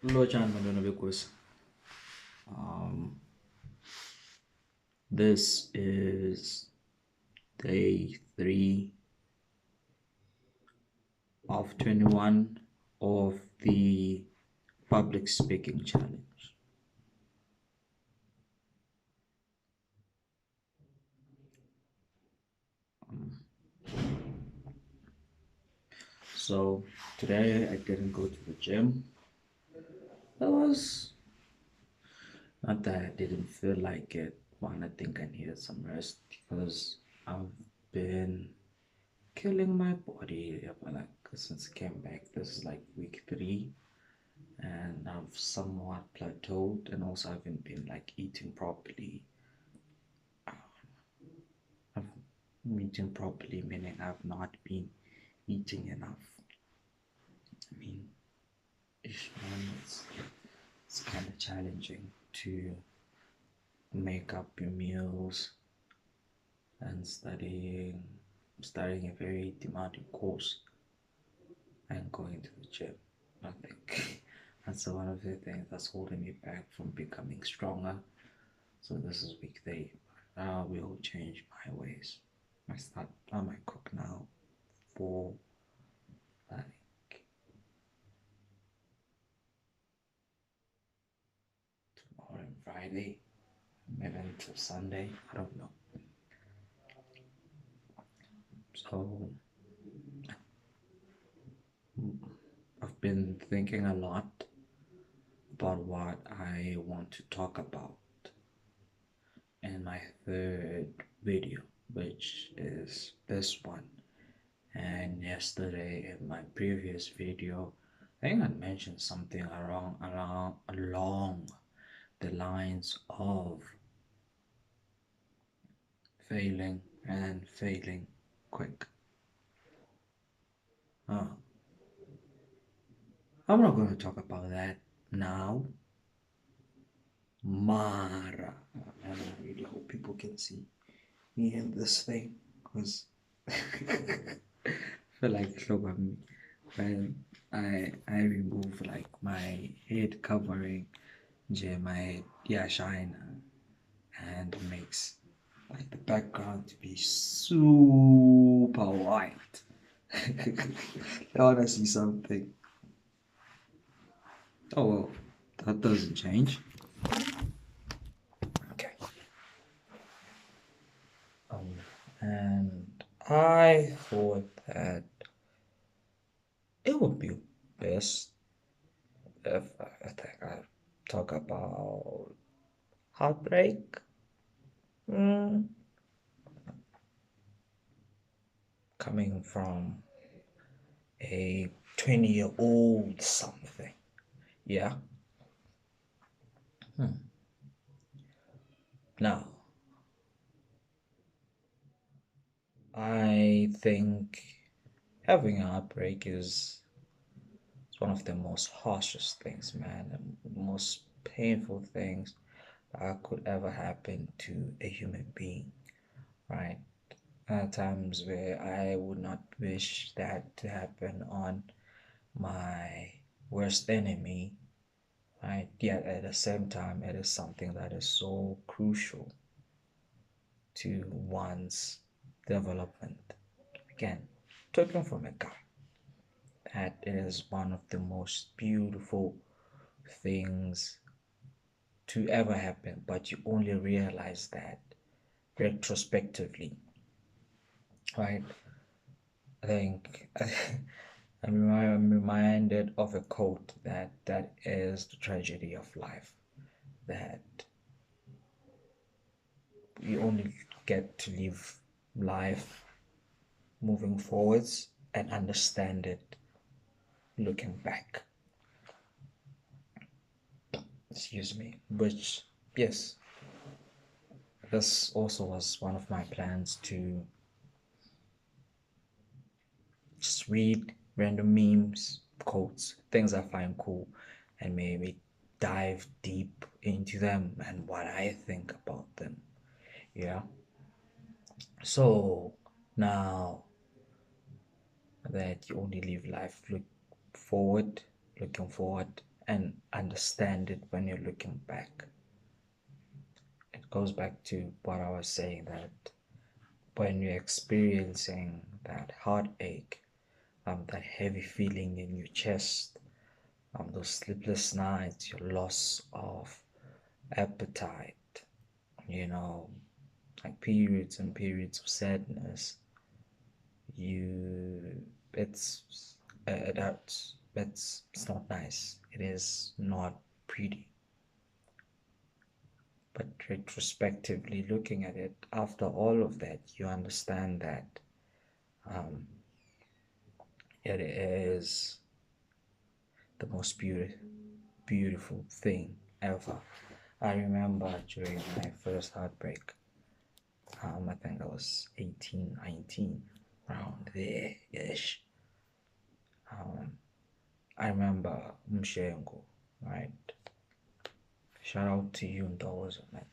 Lochan Madonna. Um, this is day 3 of 21 of the public speaking challenge. Um, so today I didn't go to the gym. It was not that I didn't feel like it. One, I think I needed some rest because I've been killing my body like since I came back. This is like week 3 and I've somewhat plateaued, and also I haven't been like eating properly. I've eaten properly, meaning I've not been eating enough. I mean, it's kind of challenging to make up your meals and studying a very demanding course and going to the gym. I think that's one of the things that's holding me back from becoming stronger. So this is week 3. I will change my ways. I might cook now for like tomorrow and Friday, maybe until Sunday. I don't know. So I've been thinking a lot about what I want to talk about in my third video, which is this one. And yesterday in my previous video, I think I mentioned something along the lines of failing and failing quick. Uh, I'm not going to talk about that now. Mara. And I really hope people can see me in this thing because I feel like look at me when I remove like my head covering, my head, yeah, shine, and makes like the background to be super white. I wanna see something. Oh well, that doesn't change. Okay. Um, and I thought that it would be best if I think I talk about heartbreak. Mm, coming from a 20-year-old something. Yeah. Hmm. Now, I think having a heartbreak is one of the most harshest things, man, and most painful things that could ever happen to a human being, right? Times where I would not wish that to happen on my worst enemy, right? Yet at the same time, it is something that is so crucial to one's development. Again, talking from a guy, that is one of the most beautiful things to ever happen, but you only realize that retrospectively, right? I think I'm reminded of a quote that is the tragedy of life, that you only get to live life moving forwards and understand it looking back. Excuse me. Which, yes, this also was one of my plans to just read random memes, quotes, things I find cool, and maybe dive deep into them and what I think about them. Yeah. So now that you only live life forward, looking forward and understand it when you're looking back. It goes back to what I was saying, that when you're experiencing that heartache, that heavy feeling in your chest, those sleepless nights, your loss of appetite, you know, like periods and periods of sadness, you, it's, it's not nice. It is not pretty. But retrospectively looking at it, after all of that, you understand that um, it is the most beautiful thing ever. I remember during my first heartbreak, I think I was 18, 19, around there-ish. Um, I remember Mshengo, right? Shout out to you and those, man.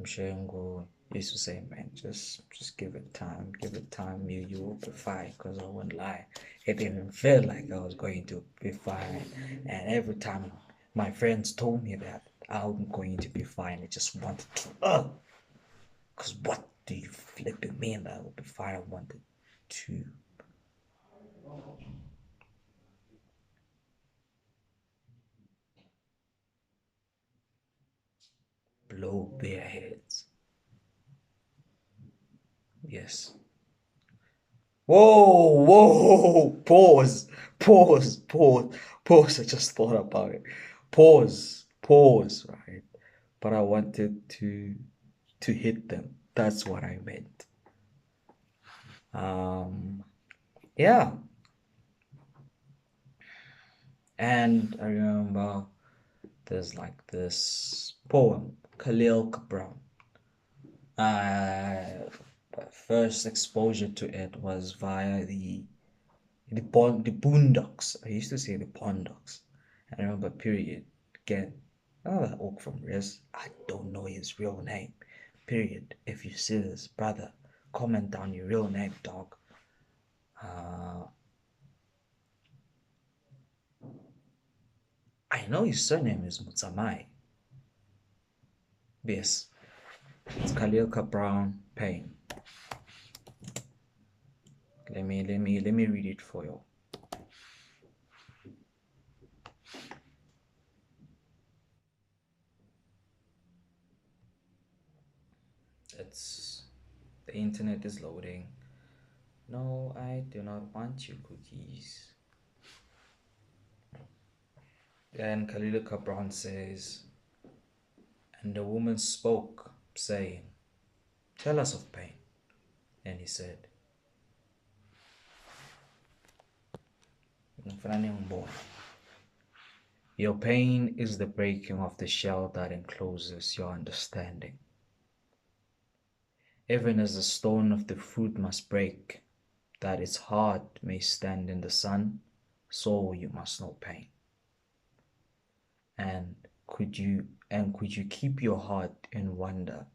Mshengo used to say, man, just give it time, you will be fine. Cause I wouldn't lie, it didn't feel like I was going to be fine, and every time my friends told me that I'm going to be fine, I just wanted to, cause what do you flipping mean that I will be fine? I wanted to blow their heads. Yes. Whoa, whoa, pause. I just thought about it. Pause, right? But I wanted to hit them. That's what I meant. Um, yeah. And I remember there's like this poem, Khalil Gibran. Uh, First exposure to it was via the Boondocks. I used to say the Pondocs. I remember period. Again, another oak from Riz. I don't know his real name. Period. If you see this, brother, comment down your real name, dog. Uh, I know his surname is Mutsamai. Yes, it's Khalil Brown Payne. Let me read it for you. It's the internet is loading. No, I do not want your cookies. Then Khalil Gibran says, and the woman spoke, saying, tell us of pain. And he said, your pain is the breaking of the shell that encloses your understanding. Even as the stone of the fruit must break, that its heart may stand in the sun, so you must know pain. And could you keep your heart in wonder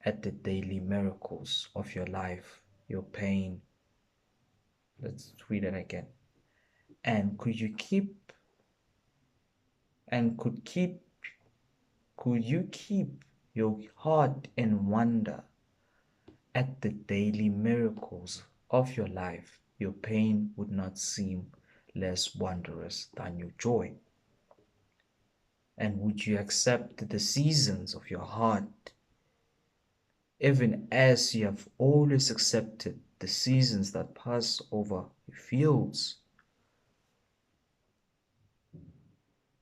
at the daily miracles of your life, your pain? Let's read it again. And and could you keep your heart in wonder at the daily miracles of your life, your pain would not seem less wondrous than your joy. And would you accept the seasons of your heart, even as you have always accepted the seasons that pass over your fields?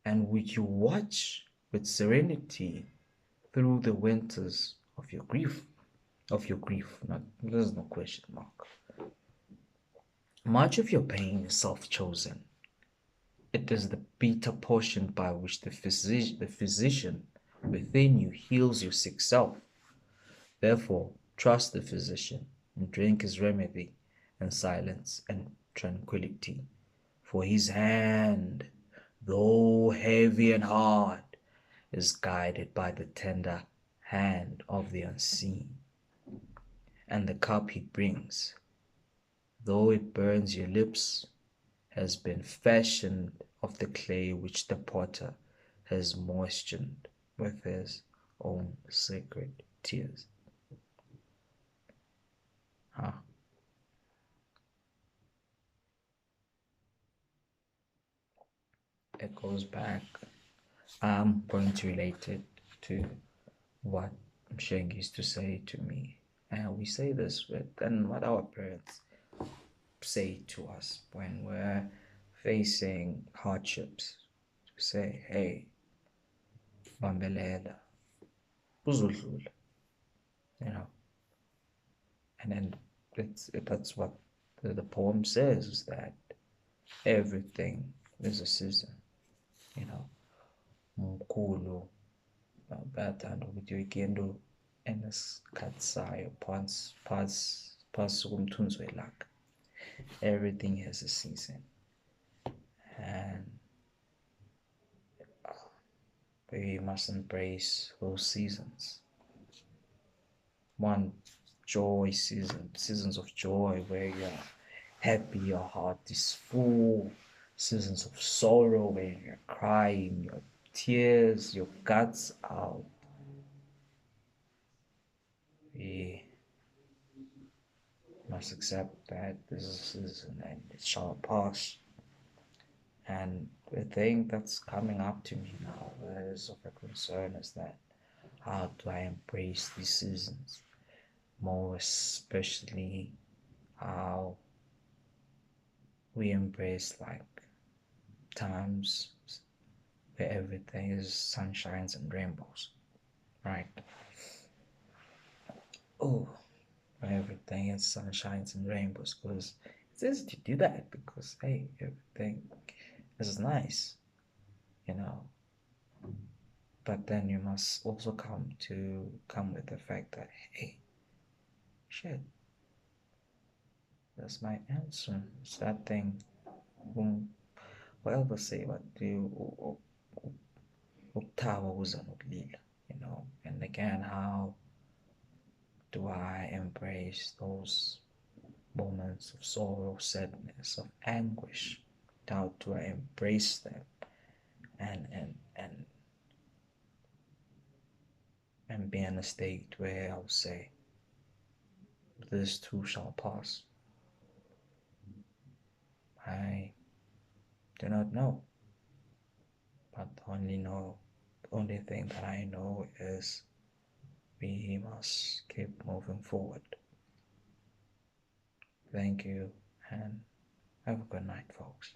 And would you watch with serenity through the winters of your grief? Not, there's no question mark. Much of your pain is self-chosen. It is the bitter portion by which the physician within you heals your sick self. Therefore, trust the physician and drink his remedy in silence and tranquility. For his hand, though heavy and hard, is guided by the tender hand of the unseen. And the cup he brings, though it burns your lips, has been fashioned of of the clay which the potter has moistened with his own sacred tears. Huh? It goes back. I'm going to relate it to what Msheng used to say to me. And we say this with, and what our parents say to us when we're facing hardships. To say, hey, bambelela, uzodlula, you know. And then that's what the poem says, is that everything is a season, you know. Mkhulu bayathanda ukuthi uyikendo enesikhathi sayo phasi komthunzi welanga. Everything has a season, and we must embrace those seasons. One, joy season, seasons of joy where you're happy, your heart is full. Seasons of sorrow where you're crying, your tears, your guts out. We must accept that this is a season and it shall pass. And the thing that's coming up to me now that is of a concern is that how do I embrace these seasons? More especially how we embrace like times where everything is sunshines and rainbows, right? Oh, where everything is sunshines and rainbows, because it's easy to do that because hey, everything is nice, you know. But then you must also come with the fact that hey, shit, that's my answer. It's that thing. Well, they say what do you ukuthawa kuza nokulila, you know. And again, how do I embrace those moments of sorrow, sadness, of anguish? How do I embrace them and and be in a state where I'll say, this too shall pass? I do not know. But the only thing that I know is we must keep moving forward. Thank you and have a good night, folks.